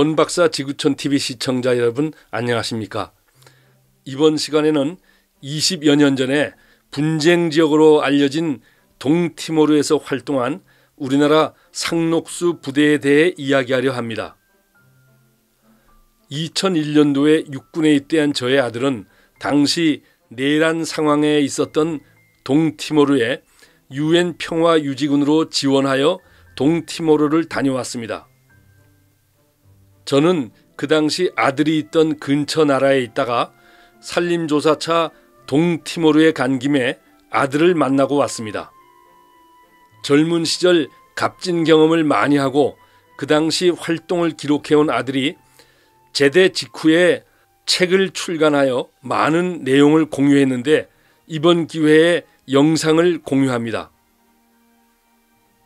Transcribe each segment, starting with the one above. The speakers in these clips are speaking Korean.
권박사 지구촌 TV 시청자 여러분 안녕하십니까? 이번 시간에는 20여 년 전에 분쟁 지역으로 알려진 동티모르에서 활동한 우리나라 상록수 부대에 대해 이야기하려 합니다. 2001년도에 육군에 입대한 저의 아들은 당시 내란 상황에 있었던 동티모르에 UN 평화유지군으로 지원하여 동티모르를 다녀왔습니다. 저는 그 당시 아들이 있던 근처 나라에 있다가 산림조사차 동티모르에 간 김에 아들을 만나고 왔습니다. 젊은 시절 값진 경험을 많이 하고 그 당시 활동을 기록해온 아들이 제대 직후에 책을 출간하여 많은 내용을 공유했는데 이번 기회에 영상을 공유합니다.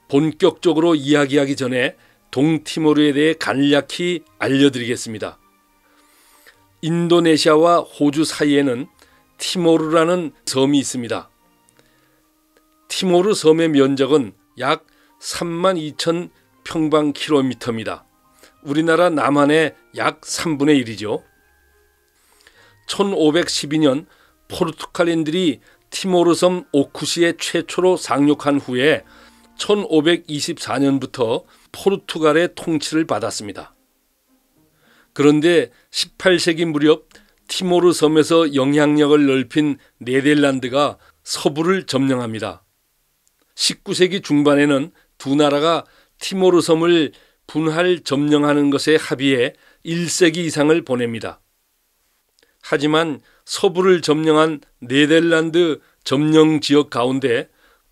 본격적으로 이야기하기 전에 동티모르에 대해 간략히 알려드리겠습니다. 인도네시아와 호주 사이에는 티모르라는 섬이 있습니다. 티모르 섬의 면적은 약 32,000평방킬로미터입니다. 우리나라 남한의 약 3분의 1이죠. 1512년 포르투갈인들이 티모르 섬 오쿠시에 최초로 상륙한 후에 1524년부터 포르투갈의 통치를 받았습니다. 그런데 18세기 무렵 티모르 섬에서 영향력을 넓힌 네덜란드가 서부를 점령합니다. 19세기 중반에는 두 나라가 티모르 섬을 분할 점령하는 것에 합의해 1세기 이상을 보냅니다. 하지만 서부를 점령한 네덜란드 점령 지역 가운데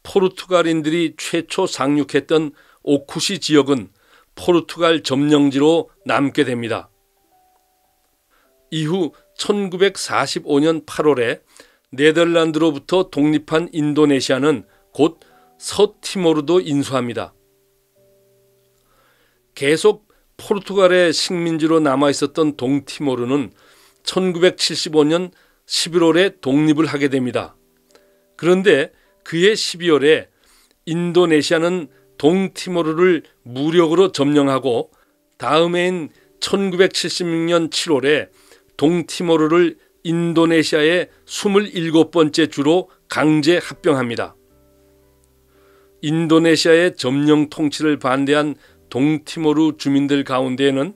포르투갈인들이 최초 상륙했던 오쿠시 지역은 포르투갈 점령지로 남게 됩니다. 이후 1945년 8월에 네덜란드로부터 독립한 인도네시아는 곧 서티모르도 인수합니다. 계속 포르투갈의 식민지로 남아있었던 동티모르는 1975년 11월에 독립을 하게 됩니다. 그런데 그해 12월에 인도네시아는 동티모르를 무력으로 점령하고 다음 해인 1976년 7월에 동티모르를 인도네시아의 27번째 주로 강제 합병합니다. 인도네시아의 점령 통치를 반대한 동티모르 주민들 가운데에는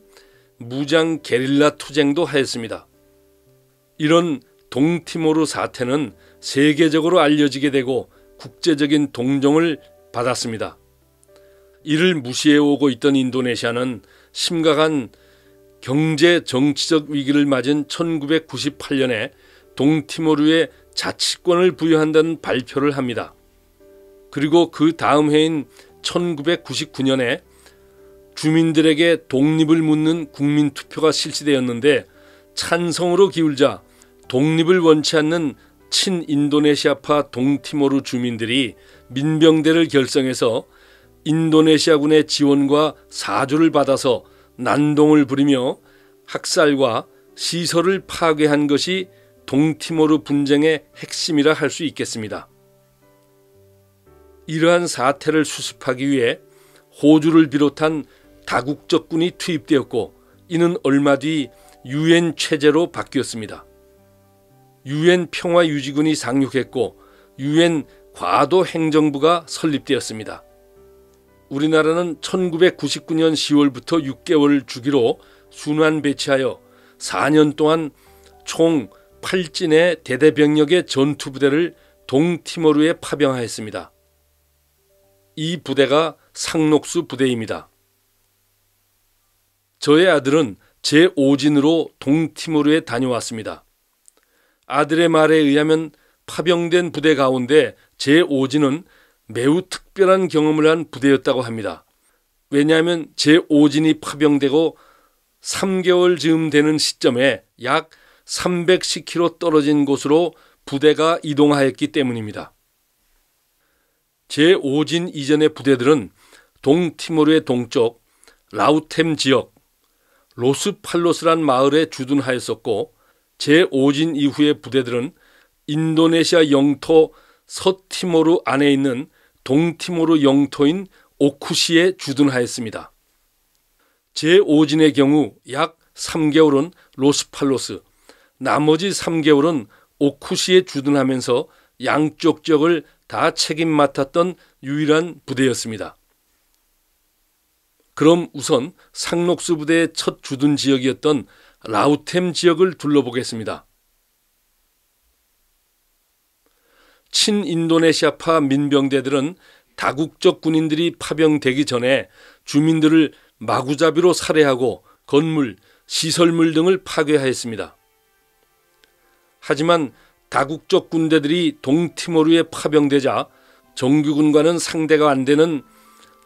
무장 게릴라 투쟁도 하였습니다. 이런 동티모르 사태는 세계적으로 알려지게 되고 국제적인 동정을 받았습니다. 이를 무시해오고 있던 인도네시아는 심각한 경제 정치적 위기를 맞은 1998년에 동티모르에 자치권을 부여한다는 발표를 합니다. 그리고 그 다음 해인 1999년에 주민들에게 독립을 묻는 국민투표가 실시되었는데 찬성으로 기울자 독립을 원치 않는 친인도네시아파 동티모르 주민들이 민병대를 결성해서 인도네시아군의 지원과 사주를 받아서 난동을 부리며 학살과 시설을 파괴한 것이 동티모르 분쟁의 핵심이라 할 수 있겠습니다. 이러한 사태를 수습하기 위해 호주를 비롯한 다국적군이 투입되었고 이는 얼마 뒤 UN 체제로 바뀌었습니다. UN 평화유지군이 상륙했고 UN 과도 행정부가 설립되었습니다. 우리나라는 1999년 10월부터 6개월 주기로 순환 배치하여 4년 동안 총 8진의 대대병력의 전투부대를 동티모르에 파병하였습니다. 이 부대가 상록수 부대입니다. 저의 아들은 제5진으로 동티모르에 다녀왔습니다. 아들의 말에 의하면 파병된 부대 가운데 제5진은 매우 특별한 경험을 한 부대였다고 합니다. 왜냐하면 제5진이 파병되고 3개월 즈음 되는 시점에 약 310km 떨어진 곳으로 부대가 이동하였기 때문입니다. 제5진 이전의 부대들은 동티모르의 동쪽 라우템 지역 로스팔로스란 마을에 주둔하였었고 제5진 이후의 부대들은 인도네시아 영토 서티모르 안에 있는 동티모르 영토인 오쿠시에 주둔하였습니다. 제5진의 경우 약 3개월은 로스팔로스, 나머지 3개월은 오쿠시에 주둔하면서 양쪽 지역을 다 책임 맡았던 유일한 부대였습니다. 그럼 우선 상록수 부대의 첫 주둔 지역이었던 라우템 지역을 둘러보겠습니다. 친인도네시아파 민병대들은 다국적 군인들이 파병되기 전에 주민들을 마구잡이로 살해하고 건물, 시설물 등을 파괴하였습니다. 하지만 다국적 군대들이 동티모르에 파병되자 정규군과는 상대가 안 되는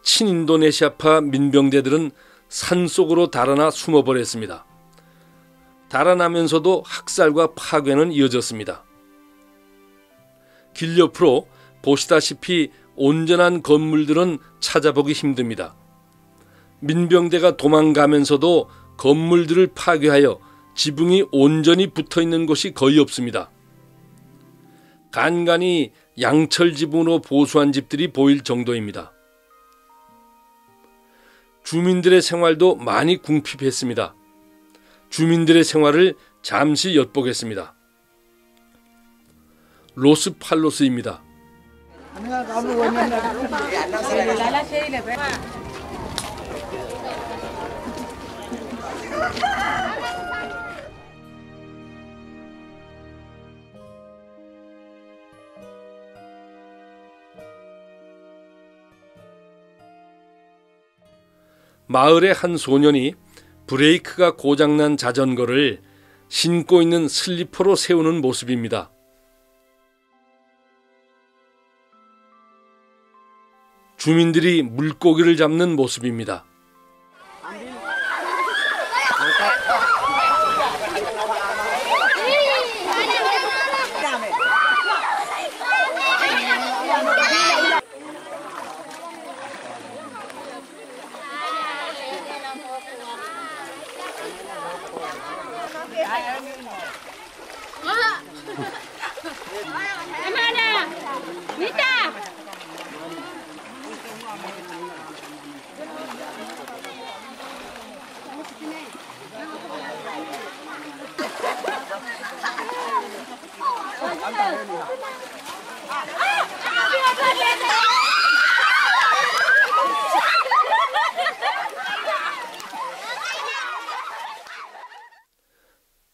친인도네시아파 민병대들은 산속으로 달아나 숨어버렸습니다. 달아나면서도 학살과 파괴는 이어졌습니다. 길 옆으로 보시다시피 온전한 건물들은 찾아보기 힘듭니다. 민병대가 도망가면서도 건물들을 파괴하여 지붕이 온전히 붙어있는 곳이 거의 없습니다. 간간히 양철 지붕으로 보수한 집들이 보일 정도입니다. 주민들의 생활도 많이 궁핍했습니다. 주민들의 생활을 잠시 엿보겠습니다. 로스팔로스입니다. 마을의 한 소년이 브레이크가 고장난 자전거를 신고 있는 슬리퍼로 세우는 모습입니다. 주민들이 물고기를 잡는 모습입니다.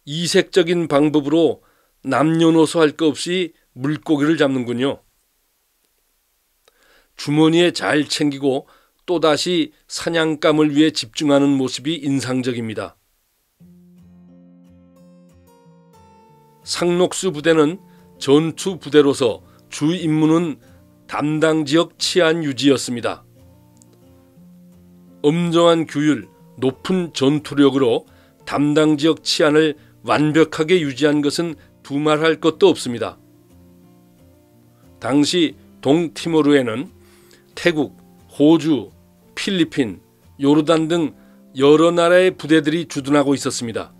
이색적인 방법으로 남녀노소 할 것 없이 물고기를 잡는군요. 주머니에 잘 챙기고 또다시 사냥감을 위해 집중하는 모습이 인상적입니다. 상록수 부대는 전투 부대로서 주 임무는 담당 지역 치안 유지였습니다. 엄정한 규율, 높은 전투력으로 담당 지역 치안을 완벽하게 유지한 것은 두말할 것도 없습니다. 당시 동티모르에는 태국, 호주, 필리핀, 요르단 등 여러 나라의 부대들이 주둔하고 있었습니다.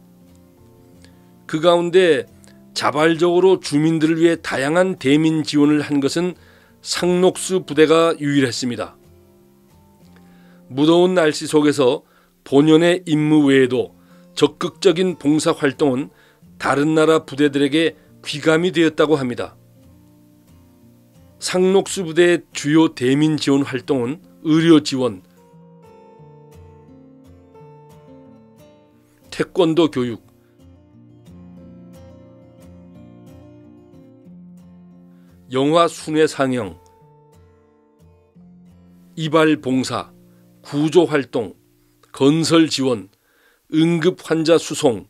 그 가운데 자발적으로 주민들을 위해 다양한 대민 지원을 한 것은 상록수 부대가 유일했습니다. 무더운 날씨 속에서 본연의 임무 외에도 적극적인 봉사활동은 다른 나라 부대들에게 귀감이 되었다고 합니다. 상록수 부대의 주요 대민 지원 활동은 의료 지원, 태권도 교육, 영화 순회 상영, 이발 봉사, 구조 활동, 건설 지원, 응급 환자 수송,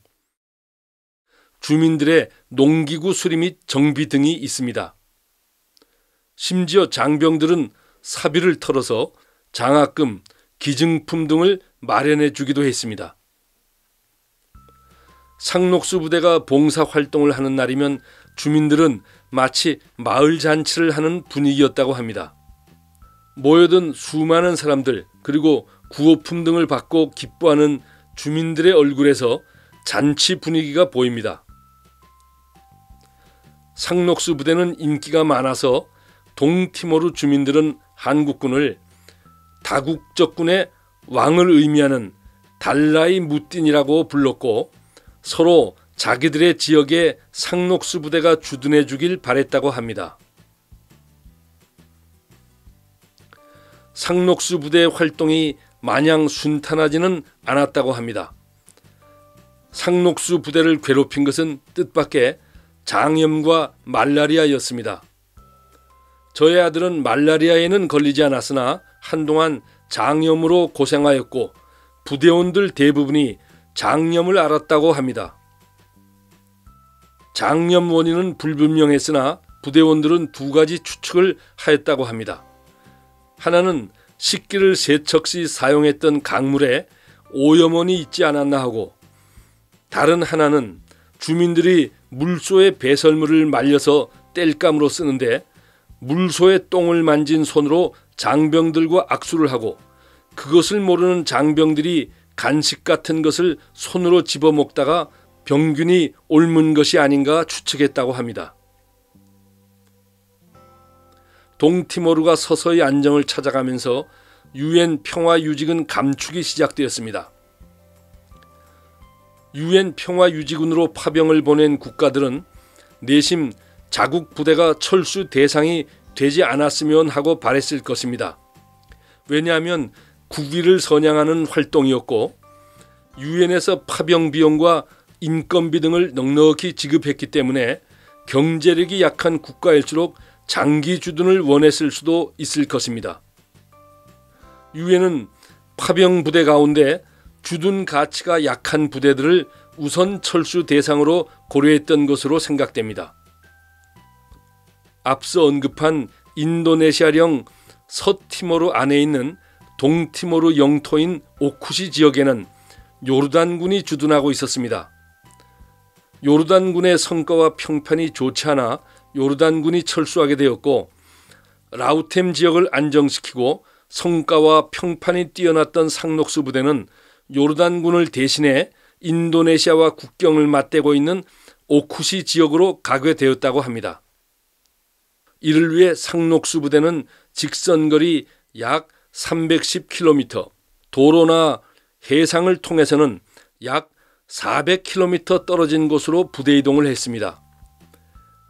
주민들의 농기구 수리 및 정비 등이 있습니다. 심지어 장병들은 사비를 털어서 장학금, 기증품 등을 마련해 주기도 했습니다. 상록수 부대가 봉사활동을 하는 날이면 주민들은 마치 마을 잔치를 하는 분위기였다고 합니다. 모여든 수많은 사람들 그리고 구호품 등을 받고 기뻐하는 주민들의 얼굴에서 잔치 분위기가 보입니다. 상록수 부대는 인기가 많아서 동티모르 주민들은 한국군을 다국적군의 왕을 의미하는 달라이 무딘이라고 불렀고 서로 자기들의 지역에 상록수 부대가 주둔해 주길 바랬다고 합니다. 상록수 부대의 활동이 마냥 순탄하지는 않았다고 합니다. 상록수 부대를 괴롭힌 것은 뜻밖의 장염과 말라리아였습니다. 저의 아들은 말라리아에는 걸리지 않았으나 한동안 장염으로 고생하였고 부대원들 대부분이 장염을 앓았다고 합니다. 장염 원인은 불분명했으나 부대원들은 두 가지 추측을 하였다고 합니다. 하나는 식기를 세척 시 사용했던 강물에 오염원이 있지 않았나 하고, 다른 하나는 주민들이 물소에 배설물을 말려서 땔감으로 쓰는데 물소의 똥을 만진 손으로 장병들과 악수를 하고 그것을 모르는 장병들이 간식 같은 것을 손으로 집어먹다가 병균이 옮은 것이 아닌가 추측했다고 합니다. 동티모르가 서서히 안정을 찾아가면서 유엔 평화유지군 감축이 시작되었습니다. 유엔 평화유지군으로 파병을 보낸 국가들은 내심 자국 부대가 철수 대상이 되지 않았으면 하고 바랬을 것입니다. 왜냐하면 국위를 선양하는 활동이었고 유엔에서 파병 비용과 인건비 등을 넉넉히 지급했기 때문에 경제력이 약한 국가일수록 장기 주둔을 원했을 수도 있을 것입니다. 유엔은 파병 부대 가운데 주둔 가치가 약한 부대들을 우선 철수 대상으로 고려했던 것으로 생각됩니다. 앞서 언급한 인도네시아령 서티모르 안에 있는 동티모르 영토인 오쿠시 지역에는 요르단군이 주둔하고 있었습니다. 요르단군의 성과와 평판이 좋지 않아 요르단군이 철수하게 되었고 라우템 지역을 안정시키고 성과와 평판이 뛰어났던 상록수 부대는 요르단군을 대신해 인도네시아와 국경을 맞대고 있는 오쿠시 지역으로 가게 되었다고 합니다. 이를 위해 상록수 부대는 직선거리 약 310km, 도로나 해상을 통해서는 약 400km 떨어진 곳으로 부대 이동을 했습니다.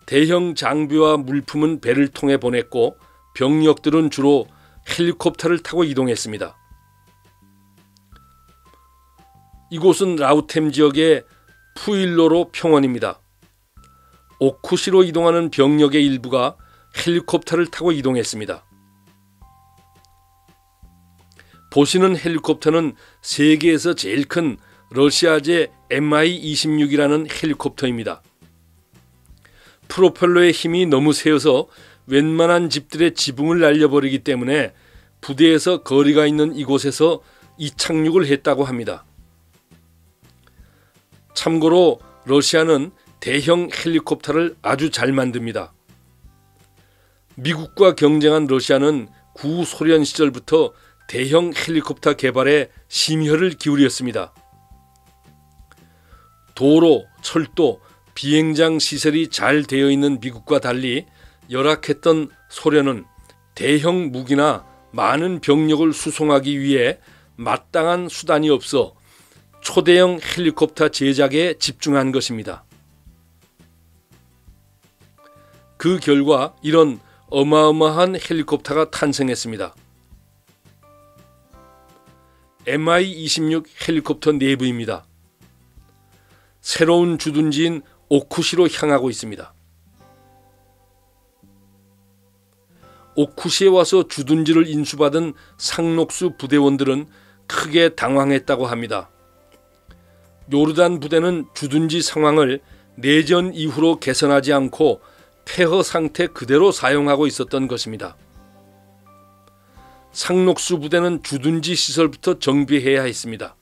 대형 장비와 물품은 배를 통해 보냈고 병력들은 주로 헬리콥터를 타고 이동했습니다. 이곳은 라우템 지역의 푸일로로 평원입니다. 오쿠시로 이동하는 병력의 일부가 헬리콥터를 타고 이동했습니다. 보시는 헬리콥터는 세계에서 제일 큰 러시아제 Mi-26이라는 헬리콥터입니다. 프로펠러의 힘이 너무 세어서 웬만한 집들의 지붕을 날려버리기 때문에 부대에서 거리가 있는 이곳에서 이착륙을 했다고 합니다. 참고로 러시아는 대형 헬리콥터를 아주 잘 만듭니다. 미국과 경쟁한 러시아는 구소련 시절부터 대형 헬리콥터 개발에 심혈을 기울였습니다. 도로, 철도, 비행장 시설이 잘 되어 있는 미국과 달리 열악했던 소련은 대형 무기나 많은 병력을 수송하기 위해 마땅한 수단이 없어 초대형 헬리콥터 제작에 집중한 것입니다. 그 결과 이런 어마어마한 헬리콥터가 탄생했습니다. Mi-26 헬리콥터 내부입니다. 새로운 주둔지인 오쿠시로 향하고 있습니다. 오쿠시에 와서 주둔지를 인수받은 상록수 부대원들은 크게 당황했다고 합니다. 요르단 부대는 주둔지 상황을 내전 이후로 개선하지 않고 폐허 상태 그대로 사용하고 있었던 것입니다. 상록수 부대는 주둔지 시설부터 정비해야 했습니다.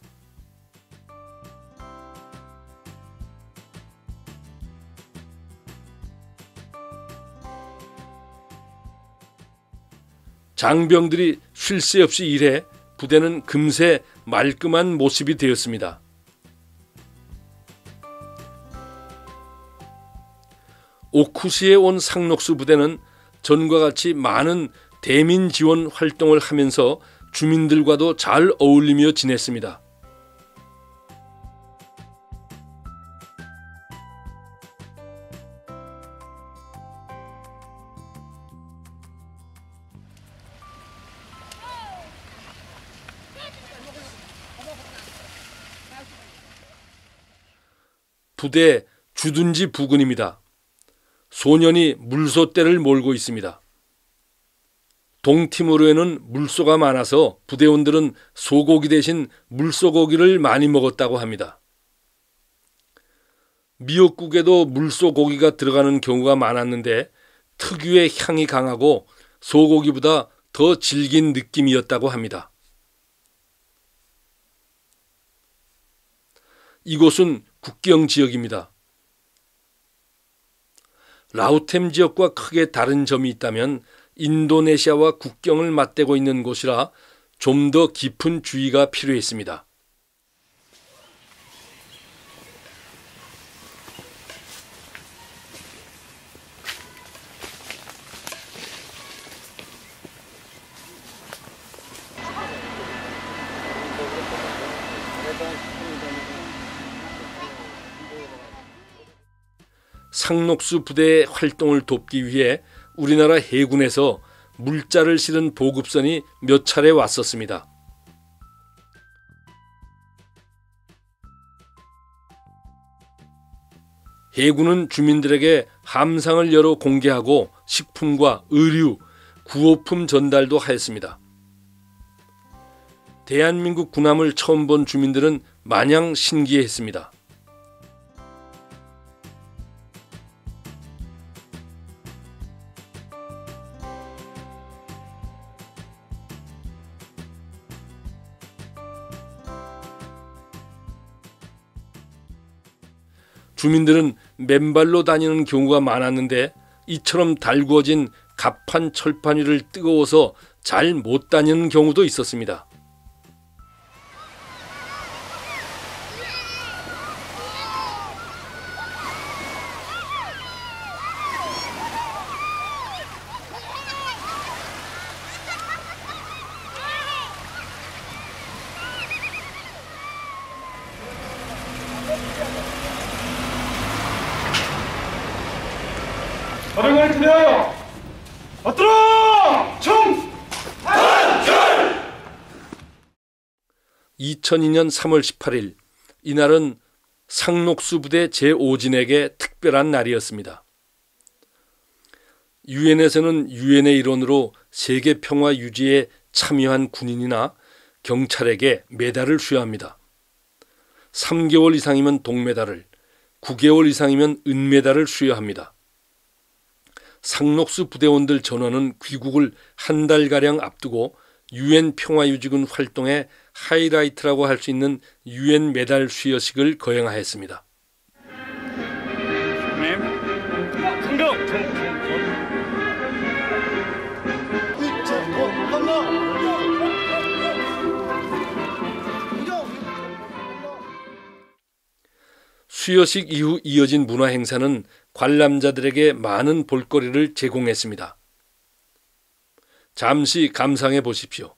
장병들이 쉴 새 없이 일해 부대는 금세 말끔한 모습이 되었습니다. 오쿠시에 온 상록수 부대는 전과 같이 많은 대민 지원 활동을 하면서 주민들과도 잘 어울리며 지냈습니다. 부대 주둔지 부근입니다. 소년이 물소떼를 몰고 있습니다. 동티모르에는 물소가 많아서 부대원들은 소고기 대신 물소고기를 많이 먹었다고 합니다. 미역국에도 물소고기가 들어가는 경우가 많았는데 특유의 향이 강하고 소고기보다 더 질긴 느낌이었다고 합니다. 이곳은 국경 지역입니다. 라우템 지역과 크게 다른 점이 있다면 인도네시아와 국경을 맞대고 있는 곳이라 좀 더 깊은 주의가 필요했습니다. 상록수 부대의 활동을 돕기 위해 우리나라 해군에서 물자를 실은 보급선이 몇 차례 왔었습니다. 해군은 주민들에게 함상을 열어 공개하고 식품과 의류, 구호품 전달도 하였습니다. 대한민국 군함을 처음 본 주민들은 마냥 신기해했습니다. 주민들은 맨발로 다니는 경우가 많았는데 이처럼 달구어진 갑판 철판 위를 뜨거워서 잘 못 다니는 경우도 있었습니다. 사령관을 대하여 엎드려! 총! 2002년 3월 18일 이날은 상록수 부대 제5진에게 특별한 날이었습니다. 유엔에서는 유엔의 일원으로 세계 평화 유지에 참여한 군인이나 경찰에게 메달을 수여합니다. 3개월 이상이면 동메달을, 9개월 이상이면 은메달을 수여합니다. 상록수 부대원들 전원은 귀국을 한 달가량 앞두고 유엔 평화유지군 활동의 하이라이트라고 할 수 있는 유엔 메달 수여식을 거행하였습니다. 수여식 이후 이어진 문화행사는 관람자들에게 많은 볼거리를 제공했습니다. 잠시 감상해 보십시오.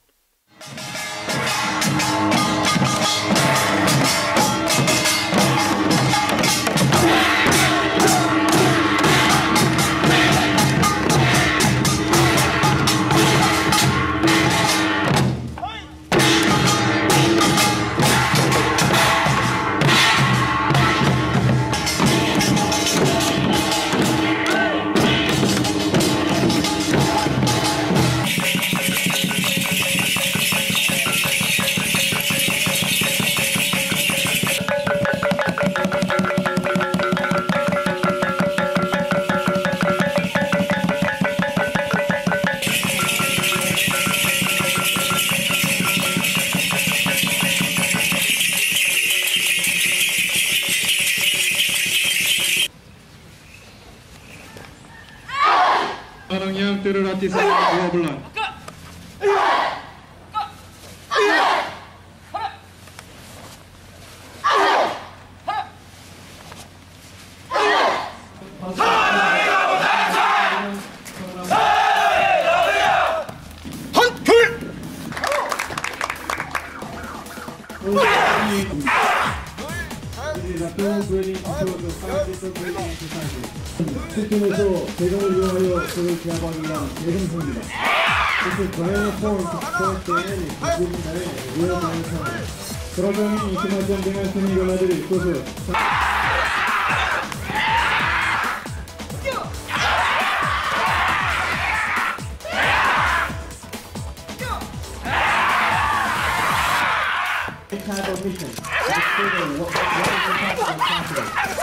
Orang yang terlatih selama 2 bulan. 스팀에서 대공을 이용하여 그를 제압하기 위한 대공성입니다. 그래서 저의 처음 때에는 국민들의 위협을 당했습니다. 그러자니 이스마전 등의 승리를 얻을 것을 type of mission. It's clear what is the task and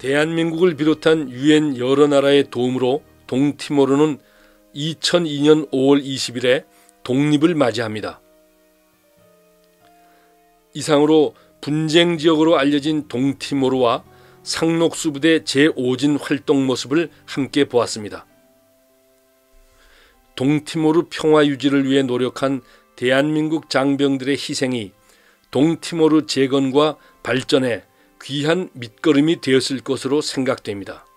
대한민국을 비롯한 유엔 여러 나라의 도움으로 동티모르는 2002년 5월 20일에 독립을 맞이합니다. 이상으로 분쟁 지역으로 알려진 동티모르와 상록수부대 제5진 활동 모습을 함께 보았습니다. 동티모르 평화 유지를 위해 노력한 대한민국 장병들의 희생이 동티모르 재건과 발전에 귀한 밑거름이 되었을 것으로 생각됩니다.